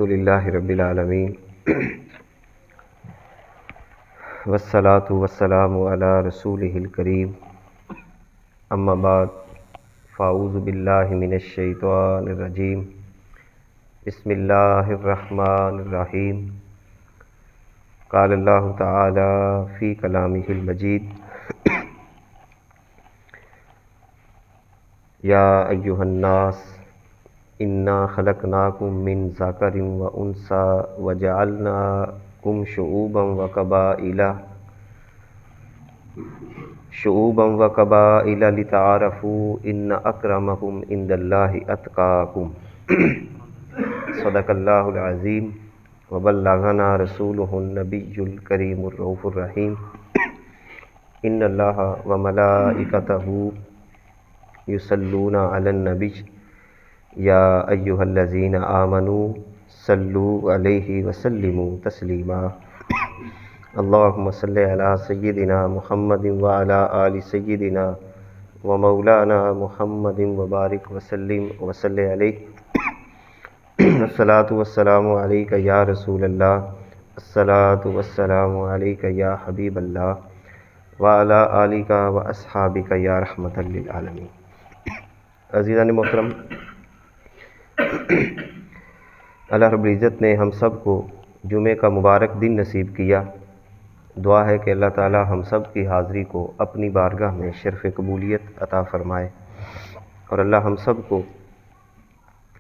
الحمدللہ رب العالمین والصلاة والسلام علی رسولہ الکریم اما بعد فاعوذ باللہ من الشیطان الرجیم بسم اللہ الرحمن الرحیم قال اللہ تعالی فی کلامہ المجید یا ایہا الناس انا خلقناکم من ذکر و انثی وجعلناکم شعوبا وقبائل لتعارفوا ان اکرمکم عند اللہ اتقاکم صدق اللہ العظیم وبلغنا رسولہ النبی الکریم الرؤوف الرحیم ان اللہ وملائکتہ یصلون علی النبی یا ایہا الذین آمنوا صلوا علیہ وسلموا تسلیما اللہم صلی علی سیدنا محمد وعلی آل سیدنا ومولانا محمد وبارک وسلم وصلی علیہ الصلاۃ والسلام علیک یا رسول اللہ الصلاۃ والسلام علیک یا حبیب اللہ وعلی آلک واصحابک یا رحمۃ للعالمین۔ عزیزان محترم، اللہ رب العزت نے ہم سب کو جمعے کا مبارک دن نصیب کیا۔ دعا ہے کہ اللہ تعالی ہم سب کی حاضری کو اپنی بارگاہ میں شرف قبولیت عطا فرمائے اور اللہ ہم سب کو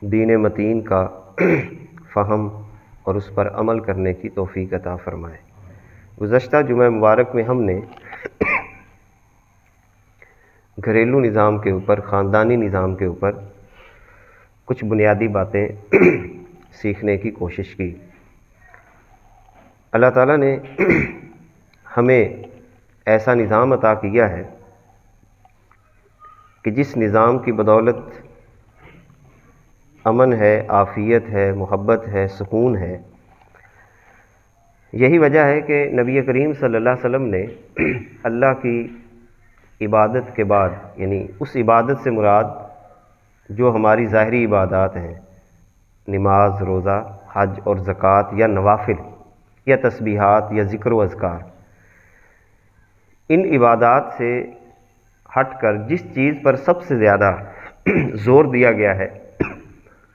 دین متین کا فہم اور اس پر عمل کرنے کی توفیق عطا فرمائے۔ گزشتہ جمعہ مبارک میں ہم نے گھریلو نظام کے اوپر، خاندانی نظام کے اوپر کچھ بنیادی باتیں سیکھنے کی کوشش کی۔ اللہ تعالیٰ نے ہمیں ایسا نظام عطا کیا ہے کہ جس نظام کی بدولت امن ہے، عافیت ہے، محبت ہے، سکون ہے۔ یہی وجہ ہے کہ نبی کریم صلی اللہ علیہ وسلم نے اللہ کی عبادت کے بعد، یعنی اس عبادت سے مراد جو ہماری ظاہری عبادات ہیں، نماز، روزہ، حج اور زکوٰۃ یا نوافل یا تسبیحات یا ذکر و اذکار، ان عبادات سے ہٹ کر جس چیز پر سب سے زیادہ زور دیا گیا ہے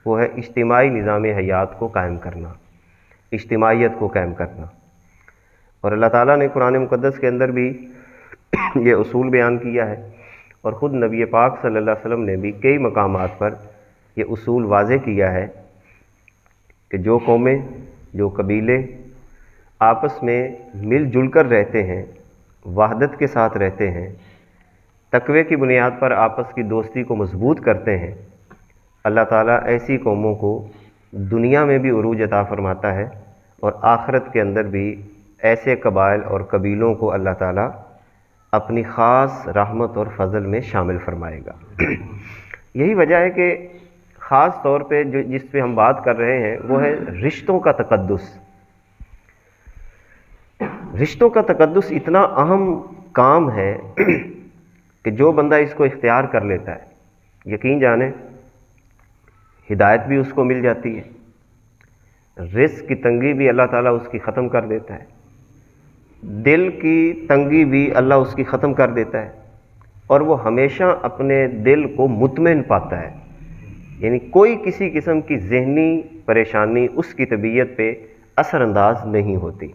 وہ ہے اجتماعی نظام حیات کو قائم کرنا، اجتماعیت کو قائم کرنا۔ اور اللہ تعالیٰ نے قرآن مقدس کے اندر بھی یہ اصول بیان کیا ہے اور خود نبی پاک صلی اللہ علیہ وسلم نے بھی کئی مقامات پر یہ اصول واضح کیا ہے کہ جو قومیں، جو قبیلے آپس میں مل جل کر رہتے ہیں، وحدت کے ساتھ رہتے ہیں، تقوی کی بنیاد پر آپس کی دوستی کو مضبوط کرتے ہیں، اللہ تعالیٰ ایسی قوموں کو دنیا میں بھی عروج عطا فرماتا ہے اور آخرت کے اندر بھی ایسے قبائل اور قبیلوں کو اللہ تعالیٰ اپنی خاص رحمت اور فضل میں شامل فرمائے گا۔ یہی وجہ ہے کہ خاص طور پہ جس پہ ہم بات کر رہے ہیں وہ ہے رشتوں کا تقدس۔ رشتوں کا تقدس اتنا اہم کام ہے کہ جو بندہ اس کو اختیار کر لیتا ہے، یقین جانیں ہدایت بھی اس کو مل جاتی ہے، رزق کی تنگی بھی اللہ تعالیٰ اس کی ختم کر دیتا ہے، دل کی تنگی بھی اللہ اس کی ختم کر دیتا ہے اور وہ ہمیشہ اپنے دل کو مطمئن پاتا ہے، یعنی کوئی کسی قسم کی ذہنی پریشانی اس کی طبیعت پہ اثر انداز نہیں ہوتی۔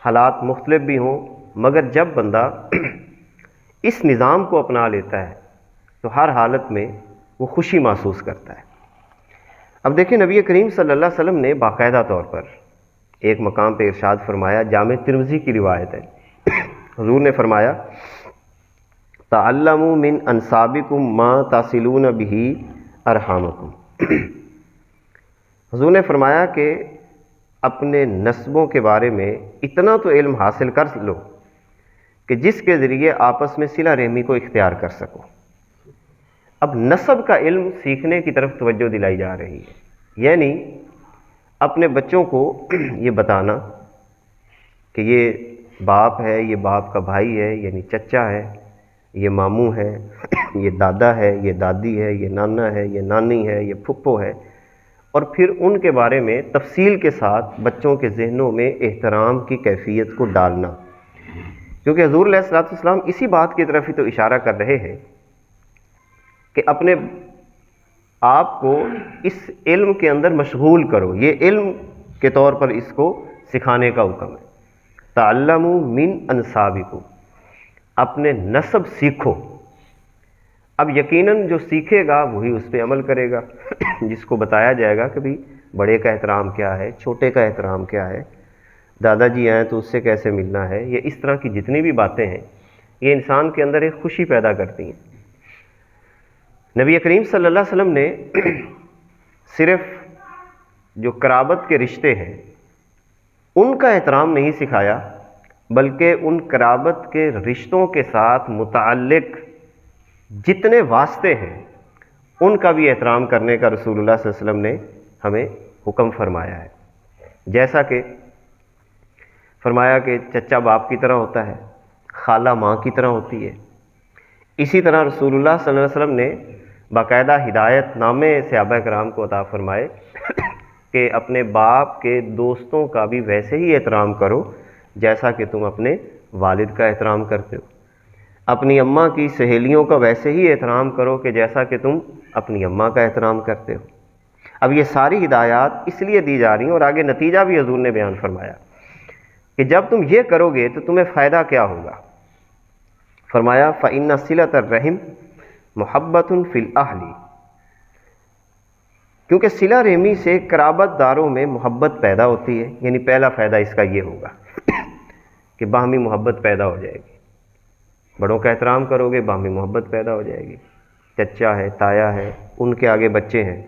حالات مختلف بھی ہوں مگر جب بندہ اس نظام کو اپنا لیتا ہے تو ہر حالت میں وہ خوشی محسوس کرتا ہے۔ اب دیکھیں نبی کریم صلی اللہ علیہ وسلم نے باقاعدہ طور پر ایک مقام پہ ارشاد فرمایا، جامع ترمذی کی روایت ہے، حضور نے فرمایا تعلموا من انسابکم ما تصلون به ارحامکم۔ حضور نے فرمایا کہ اپنے نسبوں کے بارے میں اتنا تو علم حاصل کر لو کہ جس کے ذریعے آپس میں صلہ رحمی کو اختیار کر سکو۔ اب نسب کا علم سیکھنے کی طرف توجہ دلائی جا رہی ہے، یعنی اپنے بچوں کو یہ بتانا کہ یہ باپ ہے، یہ باپ کا بھائی ہے، یعنی چچا ہے، یہ ماموں ہے، یہ دادا ہے، یہ دادی ہے، یہ نانا ہے، یہ نانی ہے، یہ پھپھو ہے، اور پھر ان کے بارے میں تفصیل کے ساتھ بچوں کے ذہنوں میں احترام کی کیفیت کو ڈالنا، کیونکہ حضور علیہ الصلوۃ والسلام اسی بات کی طرف ہی تو اشارہ کر رہے ہیں کہ اپنے آپ کو اس علم کے اندر مشغول کرو، یہ علم کے طور پر اس کو سکھانے کا حکم ہے۔ تعلموا من انسابکم، اپنے نسب سیکھو۔ اب یقیناً جو سیکھے گا وہی اس پہ عمل کرے گا، جس کو بتایا جائے گا کہ بھئی بڑے کا احترام کیا ہے، چھوٹے کا احترام کیا ہے، دادا جی آئیں تو اس سے کیسے ملنا ہے، یہ اس طرح کی جتنی بھی باتیں ہیں یہ انسان کے اندر ایک خوشی پیدا کرتی ہیں۔ نبی کریم صلی اللہ علیہ وسلم نے صرف جو قرابت کے رشتے ہیں ان کا احترام نہیں سکھایا، بلکہ ان قرابت کے رشتوں کے ساتھ متعلق جتنے واسطے ہیں ان کا بھی احترام کرنے کا رسول اللہ صلی اللہ علیہ وسلم نے ہمیں حکم فرمایا ہے۔ جیسا کہ فرمایا کہ چچا باپ کی طرح ہوتا ہے، خالہ ماں کی طرح ہوتی ہے، اسی طرح رسول اللہ صلی اللہ علیہ وسلم نے باقاعدہ ہدایت نامے صحابہ کرام کو عطا فرمائے کہ اپنے باپ کے دوستوں کا بھی ویسے ہی احترام کرو جیسا کہ تم اپنے والد کا احترام کرتے ہو، اپنی اماں کی سہیلیوں کا ویسے ہی احترام کرو کہ جیسا کہ تم اپنی اماں کا احترام کرتے ہو۔ اب یہ ساری ہدایات اس لیے دی جا رہی ہیں، اور آگے نتیجہ بھی حضور نے بیان فرمایا کہ جب تم یہ کرو گے تو تمہیں فائدہ کیا ہوگا۔ فرمایا فَإِنَّ صِلَةَ الرَّحِمِ مُحَبَّةٌ فِي الْأَهْلِ، کیونکہ صلہ رحمی سے قرابت داروں میں محبت پیدا ہوتی ہے، یعنی پہلا فائدہ اس کا یہ ہوگا کہ باہمی محبت پیدا ہو جائے گی، بڑوں کا احترام کرو گے باہمی محبت پیدا ہو جائے گی۔ چچا ہے، تایا ہے، ان کے آگے بچے ہیں،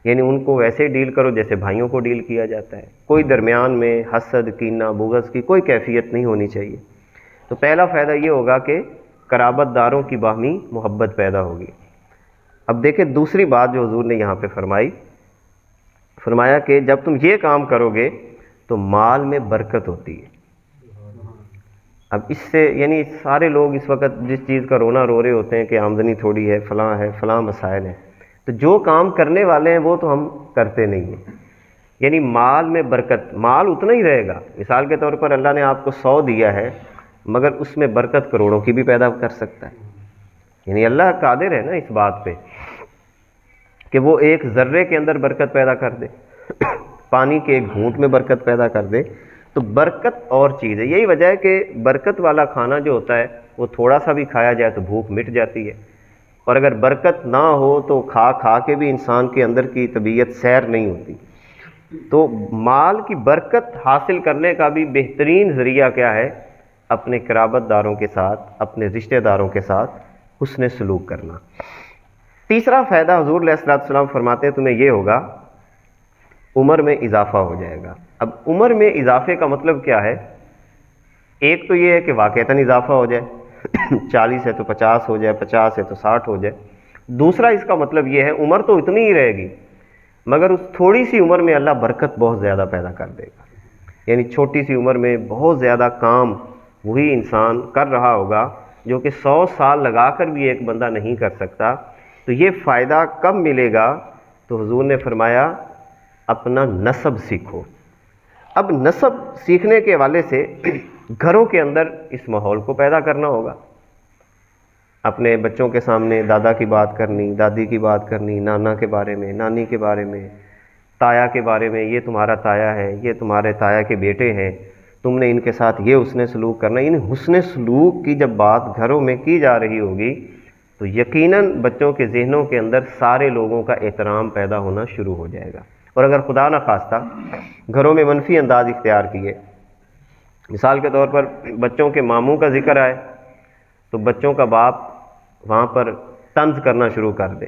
یعنی ان کو ویسے ڈیل کرو جیسے بھائیوں کو ڈیل کیا جاتا ہے، کوئی درمیان میں حسد، کینہ، بغض کی کوئی کیفیت نہیں ہونی چاہیے۔ تو پہلا فائدہ یہ ہوگا کہ قرابت داروں کی باہمی محبت پیدا ہوگی۔ اب دیکھیں دوسری بات جو حضور نے یہاں پہ فرمایا کہ جب تم یہ کام کرو گے تو مال میں برکت ہوتی ہے۔ اب اس سے یعنی سارے لوگ اس وقت جس چیز کا رونا رو رہے ہوتے ہیں کہ آمدنی تھوڑی ہے، فلاں مسائل ہیں، تو جو کام کرنے والے ہیں وہ تو ہم کرتے نہیں ہیں۔ یعنی مال میں برکت، مال اتنا ہی رہے گا، مثال کے طور پر اللہ نے آپ کو 100 دیا ہے مگر اس میں برکت کروڑوں کی بھی پیدا کر سکتا ہے۔ یعنی اللہ قادر ہے نا اس بات پہ کہ وہ ایک ذرے کے اندر برکت پیدا کر دے، پانی کے ایک گھونٹ میں برکت پیدا کر دے۔ تو برکت اور چیز ہے، یہی وجہ ہے کہ برکت والا کھانا جو ہوتا ہے وہ تھوڑا سا بھی کھایا جائے تو بھوک مٹ جاتی ہے، اور اگر برکت نہ ہو تو کھا کے بھی انسان کے اندر کی طبیعت سیر نہیں ہوتی۔ تو مال کی برکت حاصل کرنے کا بھی بہترین ذریعہ کیا ہے؟ اپنے قرابت داروں کے ساتھ، اپنے رشتہ داروں کے ساتھ حسن سلوک کرنا۔ تیسرا فائدہ حضور علیہ الصلوۃ والسلام فرماتے ہیں تمہیں یہ ہوگا، عمر میں اضافہ ہو جائے گا۔ اب عمر میں اضافے کا مطلب کیا ہے؟ ایک تو یہ ہے کہ واقعتاً اضافہ ہو جائے، 40 ہے تو 50 ہو جائے، 50 ہے تو 60 ہو جائے۔ دوسرا اس کا مطلب یہ ہے عمر تو اتنی ہی رہے گی مگر اس تھوڑی سی عمر میں اللہ برکت بہت زیادہ پیدا کر دے گا، یعنی چھوٹی سی عمر میں بہت زیادہ کام وہی انسان کر رہا ہوگا جو کہ 100 سال لگا کر بھی ایک بندہ نہیں کر سکتا۔ تو یہ فائدہ کب ملے گا؟ تو حضور نے فرمایا اپنا نسب سیکھو۔ اب نسب سیکھنے کے حوالے سے گھروں کے اندر اس ماحول کو پیدا کرنا ہوگا، اپنے بچوں کے سامنے دادا کی بات کرنی، دادی کی بات کرنی، نانا کے بارے میں، نانی کے بارے میں، تایا کے بارے میں، یہ تمہارا تایا ہے، یہ تمہارے تایا کے بیٹے ہیں، تم نے ان کے ساتھ یہ حسن سلوک کرنا۔ یعنی حسن سلوک کی جب بات گھروں میں کی جا رہی ہوگی تو یقیناً بچوں کے ذہنوں کے اندر سارے لوگوں کا احترام پیدا ہونا شروع ہو جائے گا۔ اور اگر خدا نہ خواستہ گھروں میں منفی انداز اختیار کیے، مثال کے طور پر بچوں کے ماموں کا ذکر آئے تو بچوں کا باپ وہاں پر طنز کرنا شروع کر دے،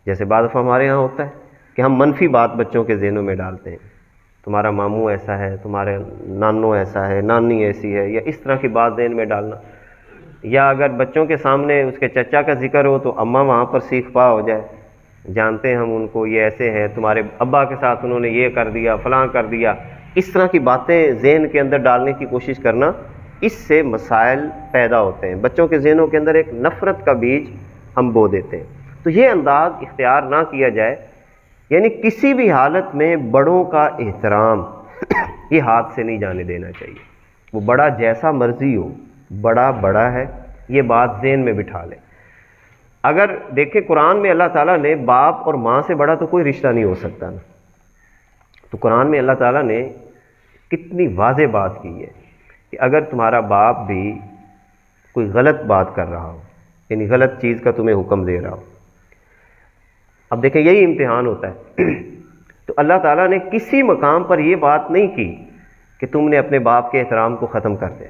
جیسے بعض دفعہ ہمارے ہاں ہوتا ہے کہ ہم منفی بات بچوں کے ذہنوں میں ڈالتے ہیں، تمہارا ماموں ایسا ہے، تمہارے نانو ایسا ہے، نانی ایسی ہے، یا اس طرح کی بات ذہن میں ڈالنا۔ یا اگر بچوں کے سامنے اس کے چچا کا ذکر ہو تو اماں وہاں پر سیکھ پا ہو جائے، جانتے ہیں ہم ان کو، یہ ایسے ہیں، تمہارے ابا کے ساتھ انہوں نے یہ کر دیا، فلاں کر دیا، اس طرح کی باتیں ذہن کے اندر ڈالنے کی کوشش کرنا، اس سے مسائل پیدا ہوتے ہیں، بچوں کے ذہنوں کے اندر ایک نفرت کا بیج ہم بو دیتے ہیں۔ تو یہ انداز اختیار نہ کیا جائے یعنی کسی بھی حالت میں بڑوں کا احترام یہ ہاتھ سے نہیں جانے دینا چاہیے. وہ بڑا جیسا مرضی ہو، بڑا بڑا ہے، یہ بات ذہن میں بٹھا لیں. اگر دیکھیں قرآن میں اللہ تعالیٰ نے باپ اور ماں سے بڑا تو کوئی رشتہ نہیں ہو سکتا نا. تو قرآن میں اللہ تعالیٰ نے کتنی واضح بات کی ہے کہ اگر تمہارا باپ بھی کوئی غلط بات کر رہا ہو، یعنی غلط چیز کا تمہیں حکم دے رہا ہو. اب دیکھیں یہی امتحان ہوتا ہے. تو اللہ تعالیٰ نے کسی مقام پر یہ بات نہیں کی کہ تم نے اپنے باپ کے احترام کو ختم کر دیا.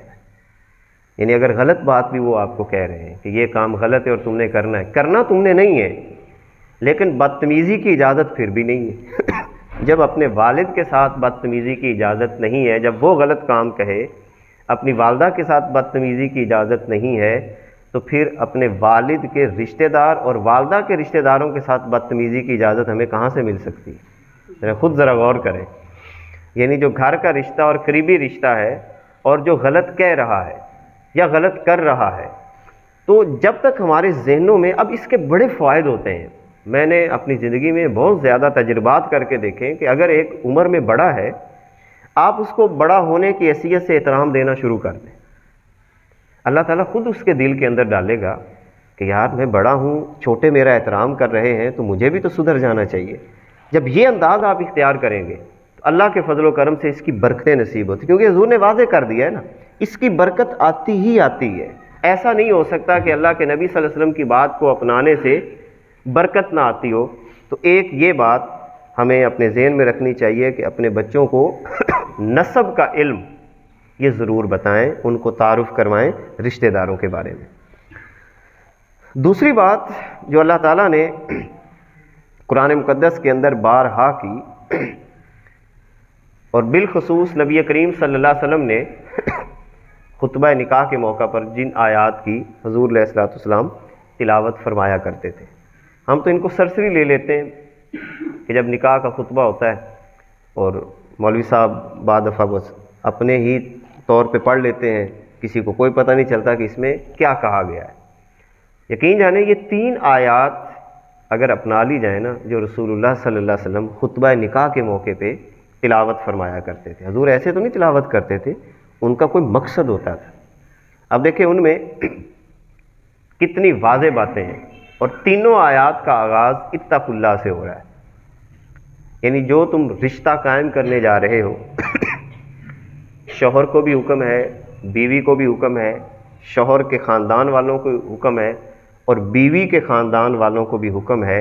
یعنی اگر غلط بات بھی وہ آپ کو کہہ رہے ہیں کہ یہ کام غلط ہے اور تم نے کرنا ہے، کرنا تم نے نہیں ہے، لیکن بدتمیزی کی اجازت پھر بھی نہیں ہے. جب اپنے والد کے ساتھ بدتمیزی کی اجازت نہیں ہے، جب وہ غلط کام کہے، اپنی والدہ کے ساتھ بدتمیزی کی اجازت نہیں ہے، تو پھر اپنے والد کے رشتہ دار اور والدہ کے رشتہ داروں کے ساتھ بدتمیزی کی اجازت ہمیں کہاں سے مل سکتی ہے؟ خود ذرا غور کریں. یعنی جو گھر کا رشتہ اور قریبی رشتہ ہے اور جو غلط کہہ رہا ہے یا غلط کر رہا ہے، تو جب تک ہمارے ذہنوں میں، اب اس کے بڑے فوائد ہوتے ہیں. میں نے اپنی زندگی میں بہت زیادہ تجربات کر کے دیکھیں کہ اگر ایک عمر میں بڑا ہے، آپ اس کو بڑا ہونے کی حیثیت سے احترام دینا شروع کر دیں، اللہ تعالیٰ خود اس کے دل کے اندر ڈالے گا کہ یار میں بڑا ہوں، چھوٹے میرا احترام کر رہے ہیں تو مجھے بھی تو سدھر جانا چاہیے. جب یہ انداز آپ اختیار کریں گے تو اللہ کے فضل و کرم سے اس کی برکتیں نصیب ہوتی، کیونکہ حضور نے واضح کر دیا ہے نا، اس کی برکت آتی ہی آتی ہے. ایسا نہیں ہو سکتا کہ اللہ کے نبی صلی اللہ علیہ وسلم کی بات کو اپنانے سے برکت نہ آتی ہو. تو ایک یہ بات ہمیں اپنے ذہن میں رکھنی چاہیے کہ اپنے بچوں کو نسب کا علم یہ ضرور بتائیں، ان کو تعارف کروائیں رشتہ داروں کے بارے میں. دوسری بات جو اللہ تعالیٰ نے قرآن مقدس کے اندر بارہا کی، اور بالخصوص نبی کریم صلی اللہ علیہ وسلم نے خطبہ نکاح کے موقع پر جن آیات کی حضور علیہ الصلوۃ والسلام تلاوت فرمایا کرتے تھے، ہم تو ان کو سرسری لے لیتے ہیں کہ جب نکاح کا خطبہ ہوتا ہے اور مولوی صاحب بعد دفعہ بس اپنے ہی طور پہ پڑھ لیتے ہیں، کسی کو کوئی پتہ نہیں چلتا کہ اس میں کیا کہا گیا ہے. یقین جانیں یہ 3 آیات اگر اپنا لی جائیں نا، جو رسول اللہ صلی اللہ علیہ وسلم خطبہ نکاح کے موقع پہ تلاوت فرمایا کرتے تھے. حضور ایسے تو نہیں تلاوت کرتے تھے، ان کا کوئی مقصد ہوتا تھا. اب دیکھیں ان میں کتنی واضح باتیں ہیں، اور تینوں آیات کا آغاز اتقوا اللہ سے ہو رہا ہے. یعنی جو تم رشتہ قائم کرنے جا رہے ہو، شوہر کو بھی حکم ہے، بیوی کو بھی حکم ہے، شوہر کے خاندان والوں کو حکم ہے اور بیوی کے خاندان والوں کو بھی حکم ہے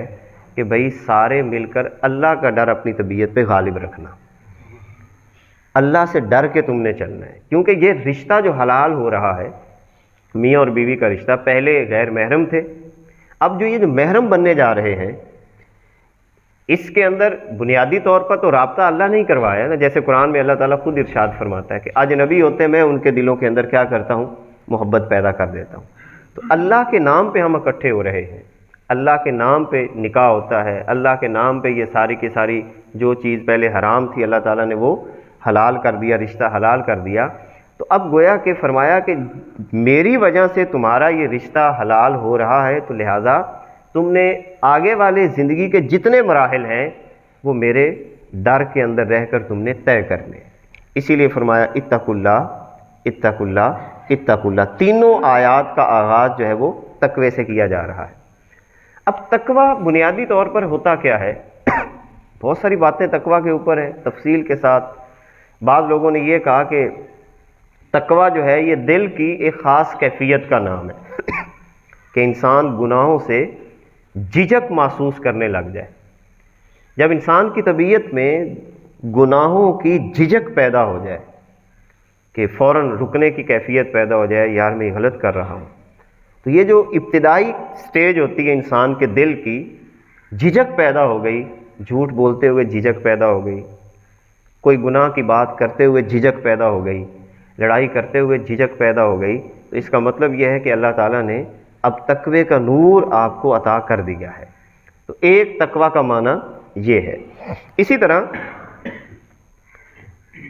کہ بھئی سارے مل کر اللہ کا ڈر اپنی طبیعت پہ غالب رکھنا. اللہ سے ڈر کے تم نے چلنا ہے، کیونکہ یہ رشتہ جو حلال ہو رہا ہے، میاں اور بیوی کا رشتہ، پہلے غیر محرم تھے، اب جو یہ جو محرم بننے جا رہے ہیں، اس کے اندر بنیادی طور پر تو رابطہ اللہ نہیں کروایا نا. جیسے قرآن میں اللہ تعالیٰ خود ارشاد فرماتا ہے کہ اجنبی ہوتے میں ان کے دلوں کے اندر کیا کرتا ہوں، محبت پیدا کر دیتا ہوں. تو اللہ کے نام پہ ہم اکٹھے ہو رہے ہیں، اللہ کے نام پہ نکاح ہوتا ہے، اللہ کے نام پہ یہ ساری کی ساری جو چیز پہلے حرام تھی اللہ تعالیٰ نے وہ حلال کر دیا، رشتہ حلال کر دیا. تو اب گویا کہ فرمایا کہ میری وجہ سے تمہارا یہ رشتہ حلال ہو رہا ہے، تو لہٰذا تم نے آگے والے زندگی کے جتنے مراحل ہیں وہ میرے ڈر کے اندر رہ کر تم نے طے کرنے. اسی لیے فرمایا اتقوا اللہ اتقوا اللہ اتقوا اللہ. تینوں آیات کا آغاز جو ہے وہ تقوی سے کیا جا رہا ہے. اب تقوی بنیادی طور پر ہوتا کیا ہے؟ بہت ساری باتیں تقوی کے اوپر ہیں تفصیل کے ساتھ. بعض لوگوں نے یہ کہا کہ تقوی جو ہے یہ دل کی ایک خاص کیفیت کا نام ہے کہ انسان گناہوں سے جھجک محسوس کرنے لگ جائے. جب انسان کی طبیعت میں گناہوں کی جھجک پیدا ہو جائے کہ فوراً رکنے کی کیفیت پیدا ہو جائے، یار میں غلط کر رہا ہوں، تو یہ جو ابتدائی سٹیج ہوتی ہے انسان کے دل کی، جھجک پیدا ہو گئی، جھوٹ بولتے ہوئے جھجک پیدا ہو گئی، کوئی گناہ کی بات کرتے ہوئے جھجک پیدا ہو گئی، لڑائی کرتے ہوئے جھجک پیدا ہو گئی، تو اس کا مطلب یہ ہے کہ اللہ تعالیٰ نے اب تقوی کا نور آپ کو عطا کر دیا ہے. تو ایک تقوی کا معنی یہ ہے. اسی طرح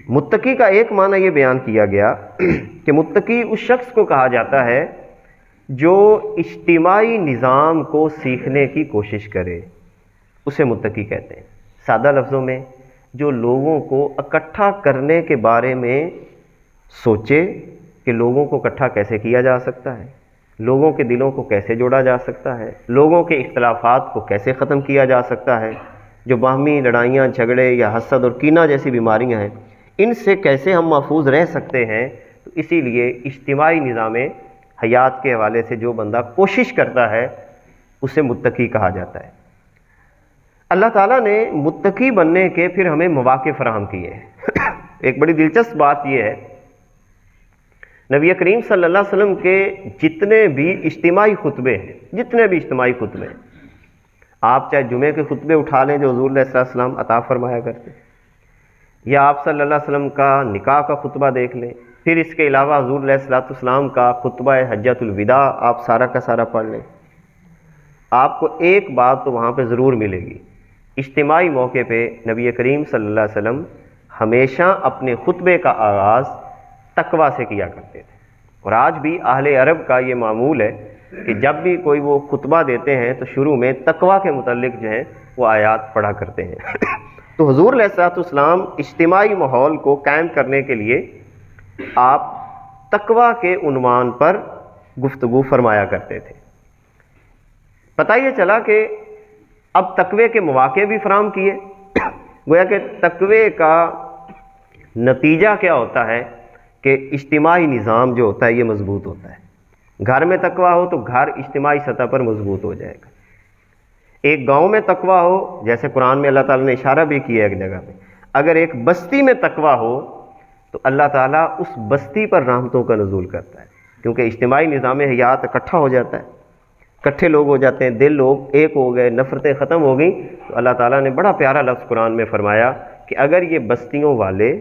متقی کا ایک معنی یہ بیان کیا گیا کہ متقی اس شخص کو کہا جاتا ہے جو اجتماعی نظام کو سیکھنے کی کوشش کرے، اسے متقی کہتے ہیں. سادہ لفظوں میں جو لوگوں کو اکٹھا کرنے کے بارے میں سوچے کہ لوگوں کو اکٹھا کیسے کیا جا سکتا ہے، لوگوں کے دلوں کو کیسے جوڑا جا سکتا ہے، لوگوں کے اختلافات کو کیسے ختم کیا جا سکتا ہے، جو باہمی لڑائیاں جھگڑے یا حسد اور کینہ جیسی بیماریاں ہیں ان سے کیسے ہم محفوظ رہ سکتے ہیں۔ تو اسی لیے اجتماعی نظام حیات کے حوالے سے جو بندہ کوشش کرتا ہے اسے متقی کہا جاتا ہے۔ اللہ تعالیٰ نے متقی بننے کے پھر ہمیں مواقع فراہم کیے ہیں۔ ایک بڑی دلچسپ بات یہ ہے، نبی کریم صلی اللہ علیہ وسلم کے جتنے بھی اجتماعی خطبے ہیں، آپ چاہے جمعے کے خطبے اٹھا لیں جو حضور علیہ السلام عطا فرمایا کرتے، یا آپ صلی اللہ علیہ وسلم کا نکاح کا خطبہ دیکھ لیں، پھر اس کے علاوہ حضور علیہ السلام کا خطبہ حجۃ الوداع آپ سارا کا سارا پڑھ لیں، آپ کو ایک بات تو وہاں پہ ضرور ملے گی، اجتماعی موقع پہ نبی کریم صلی اللہ علیہ وسلم ہمیشہ اپنے خطبے کا آغاز تقوی سے کیا کرتے تھے۔ اور آج بھی اہل عرب کا یہ معمول ہے کہ جب بھی کوئی وہ خطبہ دیتے ہیں تو شروع میں تقوی کے متعلق جو ہیں وہ آیات پڑھا کرتے ہیں۔ تو حضور علیہ السلام اجتماعی ماحول کو قائم کرنے کے لیے آپ تقوی کے عنوان پر گفتگو فرمایا کرتے تھے۔ پتہ یہ چلا کہ اب تقوی کے مواقع بھی فراہم کیے، گویا کہ تقوی کا نتیجہ کیا ہوتا ہے کہ اجتماعی نظام جو ہوتا ہے یہ مضبوط ہوتا ہے۔ گھر میں تقوی ہو تو گھر اجتماعی سطح پر مضبوط ہو جائے گا۔ ایک گاؤں میں تقوی ہو، جیسے قرآن میں اللہ تعالیٰ نے اشارہ بھی کیا ہے ایک جگہ پہ، اگر ایک بستی میں تقوی ہو تو اللہ تعالیٰ اس بستی پر رحمتوں کا نزول کرتا ہے، کیونکہ اجتماعی نظام حیات اکٹھا ہو جاتا ہے، اکٹھے لوگ ہو جاتے ہیں، دل لوگ ایک ہو گئے، نفرتیں ختم ہو گئیں، تو اللہ تعالیٰ نے بڑا پیارا لفظ قرآن میں فرمایا کہ اگر یہ بستیوں والے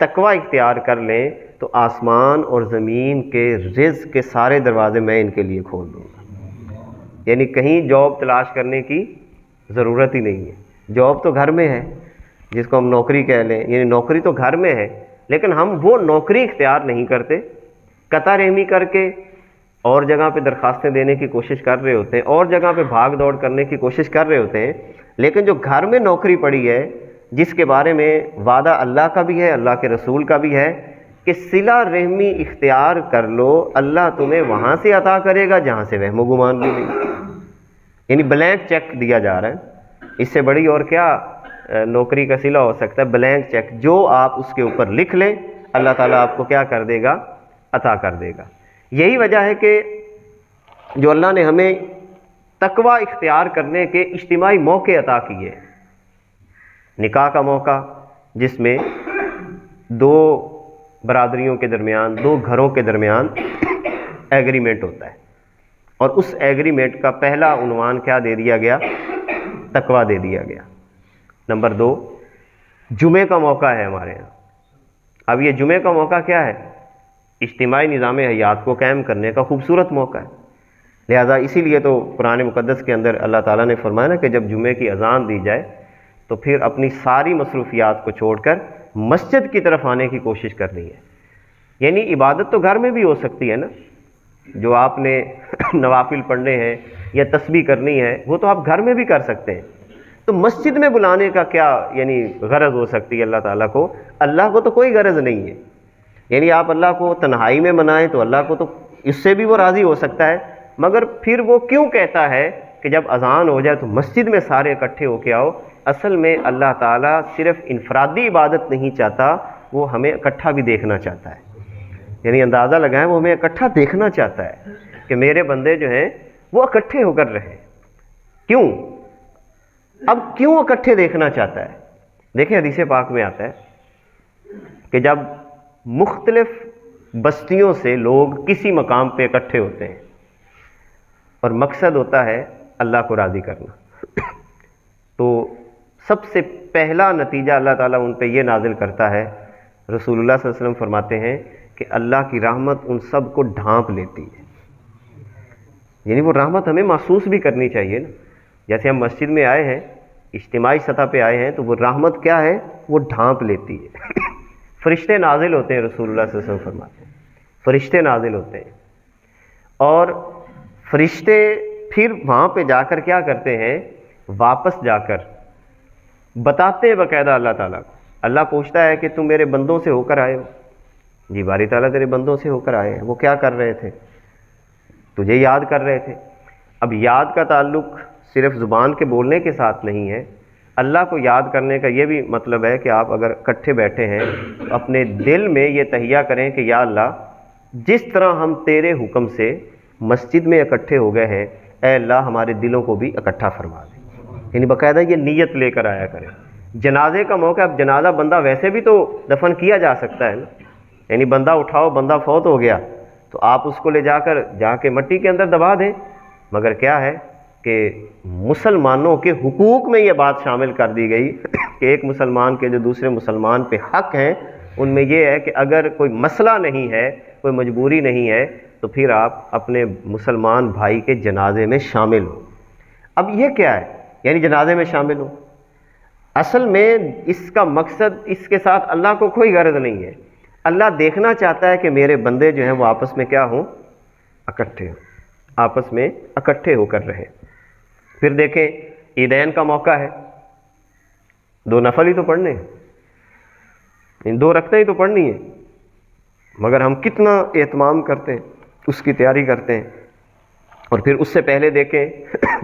تقوی اختیار کر لیں تو آسمان اور زمین کے رزق کے سارے دروازے میں ان کے لیے کھول دوں گا۔ یعنی کہیں جاب تلاش کرنے کی ضرورت ہی نہیں ہے، جاب تو گھر میں ہے، جس کو ہم نوکری کہہ لیں، یعنی نوکری تو گھر میں ہے، لیکن ہم وہ نوکری اختیار نہیں کرتے، قطع رحمی کر کے اور جگہ پہ درخواستیں دینے کی کوشش کر رہے ہوتے ہیں، اور جگہ پہ بھاگ دوڑ کرنے کی کوشش کر رہے ہوتے ہیں، لیکن جو گھر میں نوکری پڑی ہے جس کے بارے میں وعدہ اللہ کا بھی ہے، اللہ کے رسول کا بھی ہے کہ صلہ رحمی اختیار کر لو، اللہ تمہیں وہاں سے عطا کرے گا جہاں سے وہم و گمان بھی نہیں، یعنی بلینک چیک دیا جا رہا ہے۔ اس سے بڑی اور کیا نوکری کا صلہ ہو سکتا ہے؟ بلینک چیک، جو آپ اس کے اوپر لکھ لیں اللہ تعالیٰ آپ کو کیا کر دے گا؟ عطا کر دے گا۔ یہی وجہ ہے کہ جو اللہ نے ہمیں تقوی اختیار کرنے کے اجتماعی موقع عطا کیے، نکاح کا موقع جس میں دو برادریوں کے درمیان، دو گھروں کے درمیان ایگریمنٹ ہوتا ہے، اور اس ایگریمنٹ کا پہلا عنوان کیا دے دیا گیا؟ تقوی دے دیا گیا۔ نمبر 2، جمعے کا موقع ہے ہمارے ہاں۔ اب یہ جمعے کا موقع کیا ہے؟ اجتماعی نظام حیات کو قائم کرنے کا خوبصورت موقع ہے، لہذا اسی لیے تو قرآن مقدس کے اندر اللہ تعالیٰ نے فرمایا نا کہ جب جمعے کی اذان دی جائے تو پھر اپنی ساری مصروفیات کو چھوڑ کر مسجد کی طرف آنے کی کوشش کرنی ہے۔ یعنی عبادت تو گھر میں بھی ہو سکتی ہے نا، جو آپ نے نوافل پڑھنے ہیں یا تسبیح کرنی ہے وہ تو آپ گھر میں بھی کر سکتے ہیں، تو مسجد میں بلانے کا کیا یعنی غرض ہو سکتی ہے اللہ تعالیٰ کو؟ اللہ کو تو کوئی غرض نہیں ہے، یعنی آپ اللہ کو تنہائی میں منائیں تو اللہ کو تو اس سے بھی وہ راضی ہو سکتا ہے، مگر پھر وہ کیوں کہتا ہے کہ جب اذان ہو جائے تو مسجد میں سارے اکٹھے ہو کے آؤ؟ اصل میں اللہ تعالیٰ صرف انفرادی عبادت نہیں چاہتا، وہ ہمیں اکٹھا بھی دیکھنا چاہتا ہے، یعنی اندازہ لگائیں وہ ہمیں اکٹھا دیکھنا چاہتا ہے کہ میرے بندے جو ہیں وہ اکٹھے ہو کر رہیں۔ کیوں؟ اب کیوں اکٹھے دیکھنا چاہتا ہے؟ دیکھیں حدیث پاک میں آتا ہے کہ جب مختلف بستیوں سے لوگ کسی مقام پہ اکٹھے ہوتے ہیں اور مقصد ہوتا ہے اللہ کو راضی کرنا، تو سب سے پہلا نتیجہ اللہ تعالیٰ ان پہ یہ نازل کرتا ہے، رسول اللہ صلی اللہ علیہ وسلم فرماتے ہیں کہ اللہ کی رحمت ان سب کو ڈھانپ لیتی ہے۔ یعنی وہ رحمت ہمیں محسوس بھی کرنی چاہیے نا، جیسے ہم مسجد میں آئے ہیں، اجتماعی سطح پہ آئے ہیں، تو وہ رحمت کیا ہے؟ وہ ڈھانپ لیتی ہے۔ فرشتے نازل ہوتے ہیں، رسول اللہ صلی اللہ علیہ وسلم فرماتے ہیں فرشتے نازل ہوتے ہیں، اور فرشتے پھر وہاں پہ جا کر کیا کرتے ہیں؟ واپس جا کر بتاتے ہیں باقاعدہ اللہ تعالیٰ کو. اللہ پوچھتا ہے کہ تم میرے بندوں سے ہو کر آئے ہو؟ جی باری تعالیٰ تیرے بندوں سے ہو کر آئے ہیں. وہ کیا کر رہے تھے؟ تجھے یاد کر رہے تھے. اب یاد کا تعلق صرف زبان کے بولنے کے ساتھ نہیں ہے. اللہ کو یاد کرنے کا یہ بھی مطلب ہے کہ آپ اگر اکٹھے بیٹھے ہیں تو اپنے دل میں یہ تہیہ کریں کہ یا اللہ جس طرح ہم تیرے حکم سے مسجد میں اکٹھے ہو گئے ہیں، اے اللہ ہمارے دلوں کو بھی اکٹھا فرما دے. یعنی باقاعدہ یہ نیت لے کر آیا کریں. جنازے کا موقع، اب جنازہ بندہ ویسے بھی تو دفن کیا جا سکتا ہے نا. یعنی بندہ اٹھاؤ، بندہ فوت ہو گیا تو آپ اس کو لے جا کے مٹی کے اندر دبا دیں. مگر کیا ہے کہ مسلمانوں کے حقوق میں یہ بات شامل کر دی گئی کہ ایک مسلمان کے جو دوسرے مسلمان پہ حق ہیں ان میں یہ ہے کہ اگر کوئی مسئلہ نہیں ہے، کوئی مجبوری نہیں ہے، تو پھر آپ اپنے مسلمان بھائی کے جنازے میں شامل ہو. اب یہ کیا ہے؟ یعنی جنازے میں شامل ہو. اصل میں اس کا مقصد، اس کے ساتھ اللہ کو کوئی غرض نہیں ہے. اللہ دیکھنا چاہتا ہے کہ میرے بندے جو ہیں وہ آپس میں کیا ہوں؟ اکٹھے ہوں، آپس میں اکٹھے ہو کر رہیں. پھر دیکھیں عیدین کا موقع ہے، 2 نفل ہی تو پڑھنے ہیں، ان 2 رکعتیں ہی تو پڑھنی ہیں. مگر ہم کتنا اہتمام کرتے ہیں، اس کی تیاری کرتے ہیں. اور پھر اس سے پہلے دیکھیں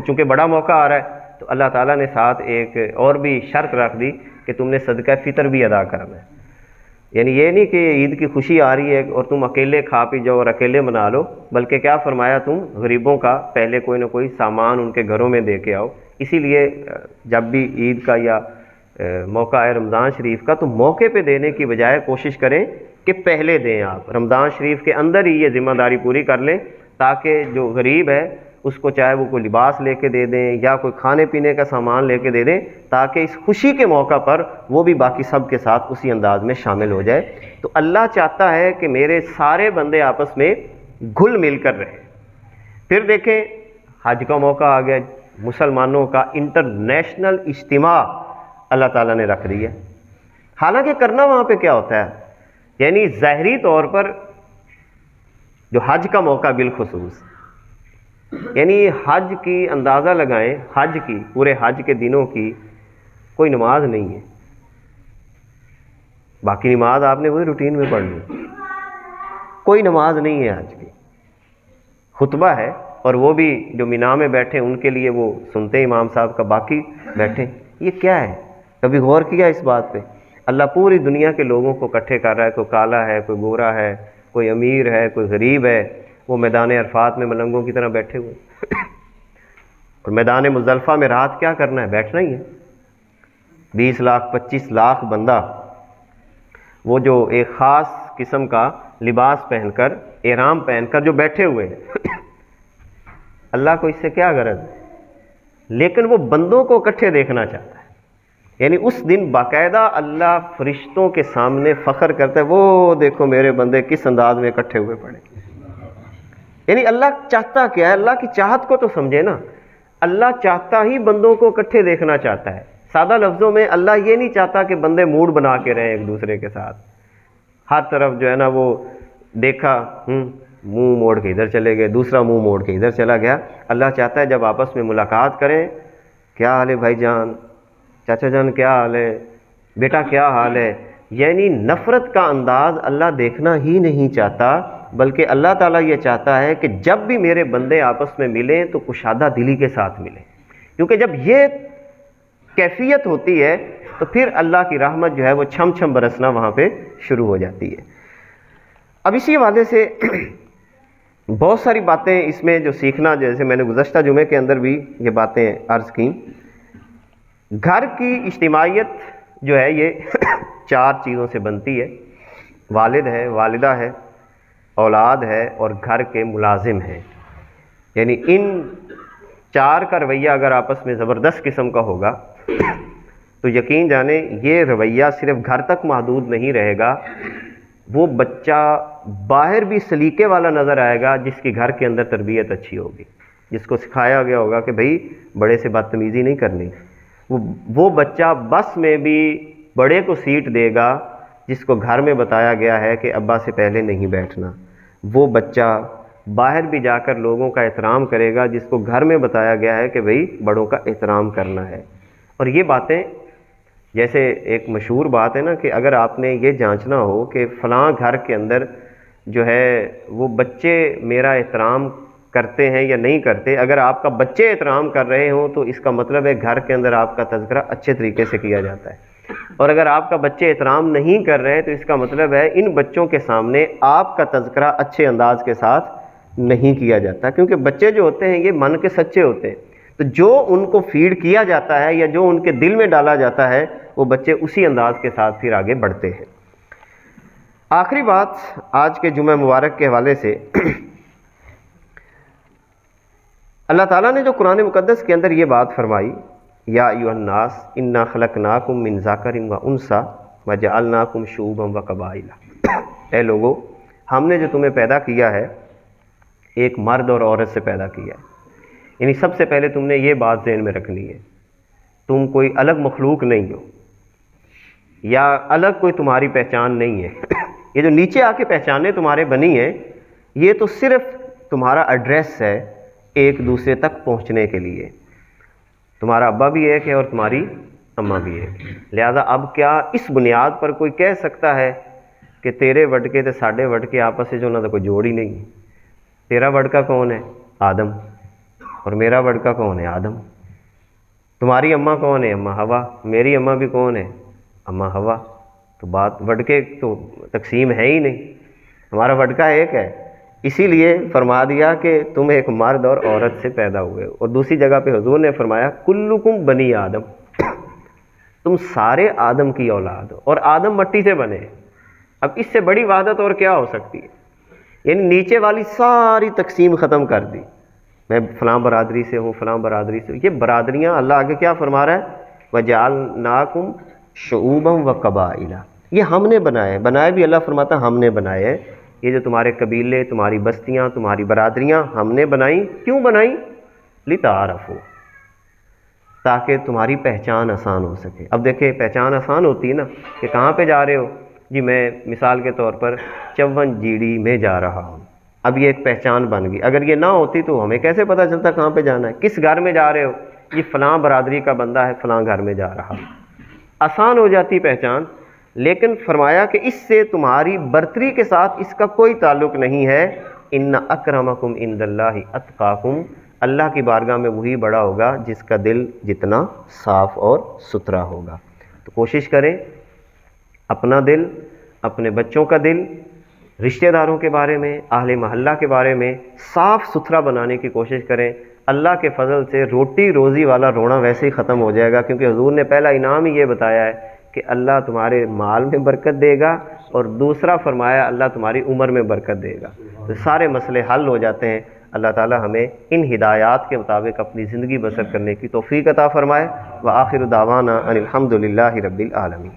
چونکہ بڑا موقع آ رہا ہے تو اللہ تعالیٰ نے ساتھ ایک اور بھی شرط رکھ دی کہ تم نے صدقہ فطر بھی ادا کرنا ہے. یعنی یہ نہیں کہ عید کی خوشی آ رہی ہے اور تم اکیلے کھا پی جاؤ اور اکیلے منا لو، بلکہ کیا فرمایا، تم غریبوں کا پہلے کوئی نہ کوئی سامان ان کے گھروں میں دے کے آؤ. اسی لیے جب بھی عید کا یا موقع ہے رمضان شریف کا تو موقع پہ دینے کی بجائے کوشش کریں کہ پہلے دیں. آپ رمضان شریف کے اندر ہی یہ ذمہ داری پوری کر لیں تاکہ جو غریب ہے اس کو چاہے وہ کوئی لباس لے کے دے دیں یا کوئی کھانے پینے کا سامان لے کے دے دیں، تاکہ اس خوشی کے موقع پر وہ بھی باقی سب کے ساتھ اسی انداز میں شامل ہو جائے. تو اللہ چاہتا ہے کہ میرے سارے بندے آپس میں گھل مل کر رہیں. پھر دیکھیں حج کا موقع آ گیا، مسلمانوں کا انٹرنیشنل اجتماع اللہ تعالیٰ نے رکھ دیا. حالانکہ کرنا وہاں پہ کیا ہوتا ہے، یعنی ظاہری طور پر جو حج کا موقع بالخصوص، یعنی حج کی اندازہ لگائیں، حج کی پورے حج کے دنوں کی کوئی نماز نہیں ہے. باقی نماز آپ نے وہی روٹین میں پڑھنی، کوئی نماز نہیں ہے حج کی. خطبہ ہے اور وہ بھی جو مینا میں بیٹھے ان کے لیے وہ سنتے ہیں امام صاحب کا، باقی بیٹھے. یہ کیا ہے؟ کبھی غور کیا اس بات پہ؟ اللہ پوری دنیا کے لوگوں کو اکٹھے کر رہا ہے. کوئی کالا ہے، کوئی گورا ہے، کوئی امیر ہے، کوئی غریب ہے. وہ میدان عرفات میں ملنگوں کی طرح بیٹھے ہوئے. اور میدان مزدلفہ میں رات کیا کرنا ہے؟ بیٹھنا ہی ہے. 20 لاکھ 25 لاکھ بندہ وہ جو ایک خاص قسم کا لباس پہن کر، احرام پہن کر جو بیٹھے ہوئے ہیں، اللہ کو اس سے کیا غرض ہے؟ لیکن وہ بندوں کو اکٹھے دیکھنا چاہتا ہے. یعنی اس دن باقاعدہ اللہ فرشتوں کے سامنے فخر کرتا ہے، وہ دیکھو میرے بندے کس انداز میں اکٹھے ہوئے پڑے. یعنی اللہ چاہتا کیا ہے؟ اللہ کی چاہت کو تو سمجھے نا. اللہ چاہتا ہی بندوں کو اکٹھے دیکھنا چاہتا ہے. سادہ لفظوں میں اللہ یہ نہیں چاہتا کہ بندے موڈ بنا کے رہیں ایک دوسرے کے ساتھ، ہر طرف جو ہے نا وہ دیکھا منہ موڑ کے ادھر چلے گئے، دوسرا منہ موڑ کے ادھر چلا گیا. اللہ چاہتا ہے جب آپس میں ملاقات کریں، کیا حال ہے بھائی جان، چاچا جان کیا حال ہے، بیٹا کیا حال ہے. یعنی نفرت کا انداز اللہ دیکھنا ہی نہیں چاہتا، بلکہ اللہ تعالیٰ یہ چاہتا ہے کہ جب بھی میرے بندے آپس میں ملیں تو کشادہ دلی کے ساتھ ملیں. کیونکہ جب یہ کیفیت ہوتی ہے تو پھر اللہ کی رحمت جو ہے وہ چھم چھم برسنا وہاں پہ شروع ہو جاتی ہے. اب اسی حوالے سے بہت ساری باتیں اس میں جو سیکھنا، جیسے میں نے گزشتہ جمعے کے اندر بھی یہ باتیں عرض کیں. گھر کی اجتماعیت جو ہے یہ 4 چیزوں سے بنتی ہے. والد ہے، والدہ ہے، اولاد ہے اور گھر کے ملازم ہیں. یعنی ان 4 کا رویہ اگر آپس میں زبردست قسم کا ہوگا تو یقین جانیں یہ رویہ صرف گھر تک محدود نہیں رہے گا. وہ بچہ باہر بھی سلیقے والا نظر آئے گا جس کی گھر کے اندر تربیت اچھی ہوگی، جس کو سکھایا گیا ہوگا کہ بھئی بڑے سے بدتمیزی نہیں کرنی. وہ بچہ بس میں بھی بڑے کو سیٹ دے گا جس کو گھر میں بتایا گیا ہے کہ ابا سے پہلے نہیں بیٹھنا. وہ بچہ باہر بھی جا کر لوگوں کا احترام کرے گا جس کو گھر میں بتایا گیا ہے کہ بھئی بڑوں کا احترام کرنا ہے. اور یہ باتیں جیسے ایک مشہور بات ہے نا کہ اگر آپ نے یہ جانچنا ہو کہ فلاں گھر کے اندر جو ہے وہ بچے میرا احترام کرتے ہیں یا نہیں کرتے، اگر آپ کا بچے احترام کر رہے ہوں تو اس کا مطلب ہے گھر کے اندر آپ کا تذکرہ اچھے طریقے سے کیا جاتا ہے، اور اگر آپ کا بچے احترام نہیں کر رہے تو اس کا مطلب ہے ان بچوں کے سامنے آپ کا تذکرہ اچھے انداز کے ساتھ نہیں کیا جاتا، کیونکہ بچے جو ہوتے ہیں یہ من کے سچے ہوتے ہیں، تو جو ان کو فیڈ کیا جاتا ہے یا جو ان کے دل میں ڈالا جاتا ہے وہ بچے اسی انداز کے ساتھ پھر آگے بڑھتے ہیں۔ آخری بات آج کے جمعہ مبارک کے حوالے سے، اللہ تعالیٰ نے جو قرآن مقدس کے اندر یہ بات فرمائی، یا ایھا الناس انا خلقناکم من ذکر و انثی وجعلناکم شعوبا وقبائل، اے لوگو ہم نے جو تمہیں پیدا کیا ہے ایک مرد اور عورت سے پیدا کیا ہے، یعنی سب سے پہلے تم نے یہ بات ذہن میں رکھنی ہے، تم کوئی الگ مخلوق نہیں ہو یا الگ کوئی تمہاری پہچان نہیں ہے، یہ جو نیچے آ کے پہچانیں تمہارے بنی ہیں یہ تو صرف تمہارا ایڈریس ہے ایک دوسرے تک پہنچنے کے لیے، تمہارا ابا بھی ایک ہے اور تمہاری اماں بھی ایک، لہذا اب کیا اس بنیاد پر کوئی کہہ سکتا ہے کہ تیرے وڈکے تے ساڈے وڈکے آپس سے جو انہوں کا کوئی جوڑ ہی نہیں، تیرا وڈکا کون ہے؟ آدم، اور میرا وڈکا کون ہے؟ آدم۔ تمہاری اماں کون ہے؟ اماں حوا، میری اماں بھی کون ہے؟ اماں حوا۔ تو بات وڈکے تو تقسیم ہے ہی نہیں، ہمارا وڈکا ایک ہے، اسی لیے فرما دیا کہ تم ایک مرد اور عورت سے پیدا ہوئے، اور دوسری جگہ پہ حضور نے فرمایا کلکم بنی آدم، تم سارے آدم کی اولاد ہو، اور آدم مٹی سے بنے۔ اب اس سے بڑی وحدت اور کیا ہو سکتی ہے؟ یعنی نیچے والی ساری تقسیم ختم کر دی، میں فلاں برادری سے ہوں، فلاں برادری سے ہوں، یہ برادریاں اللہ آگے کیا فرما رہا ہے؟ وَجَعَلْنَاكُمْ شُعُوبًا وَقَبَائِلَ، یہ ہم نے بنائے، بنائے بھی اللہ فرماتا ہم نے بنائے ہیں، یہ جو تمہارے قبیلے، تمہاری بستیاں، تمہاری برادریاں ہم نے بنائیں، کیوں بنائیں؟ لِتَعَارَفُوا، تاکہ تمہاری پہچان آسان ہو سکے۔ اب دیکھیں پہچان آسان ہوتی ہے نا کہ کہاں پہ جا رہے ہو؟ جی میں مثال کے طور پر 54 جیڑی میں جا رہا ہوں، اب یہ ایک پہچان بن گئی، اگر یہ نہ ہوتی تو ہمیں کیسے پتہ چلتا کہاں پہ جانا ہے؟ کس گھر میں جا رہے ہو؟ یہ فلاں برادری کا بندہ ہے، فلاں گھر میں جا رہا، آسان ہو جاتی پہچان۔ لیکن فرمایا کہ اس سے تمہاری برتری کے ساتھ اس کا کوئی تعلق نہیں ہے، ان اکرمکم عند اللہ اتقاکم، اللہ کی بارگاہ میں وہی بڑا ہوگا جس کا دل جتنا صاف اور ستھرا ہوگا۔ تو کوشش کریں اپنا دل، اپنے بچوں کا دل، رشتہ داروں کے بارے میں، اہل محلہ کے بارے میں صاف ستھرا بنانے کی کوشش کریں، اللہ کے فضل سے روٹی روزی والا رونا ویسے ہی ختم ہو جائے گا، کیونکہ حضور نے پہلا انعام ہی یہ بتایا ہے کہ اللہ تمہارے مال میں برکت دے گا، اور دوسرا فرمایا اللہ تمہاری عمر میں برکت دے گا، تو سارے مسئلے حل ہو جاتے ہیں۔ اللہ تعالی ہمیں ان ہدایات کے مطابق اپنی زندگی بسر کرنے کی توفیق عطا فرمائے۔ وآخر دعوانا ان الحمد للہ رب العالمین۔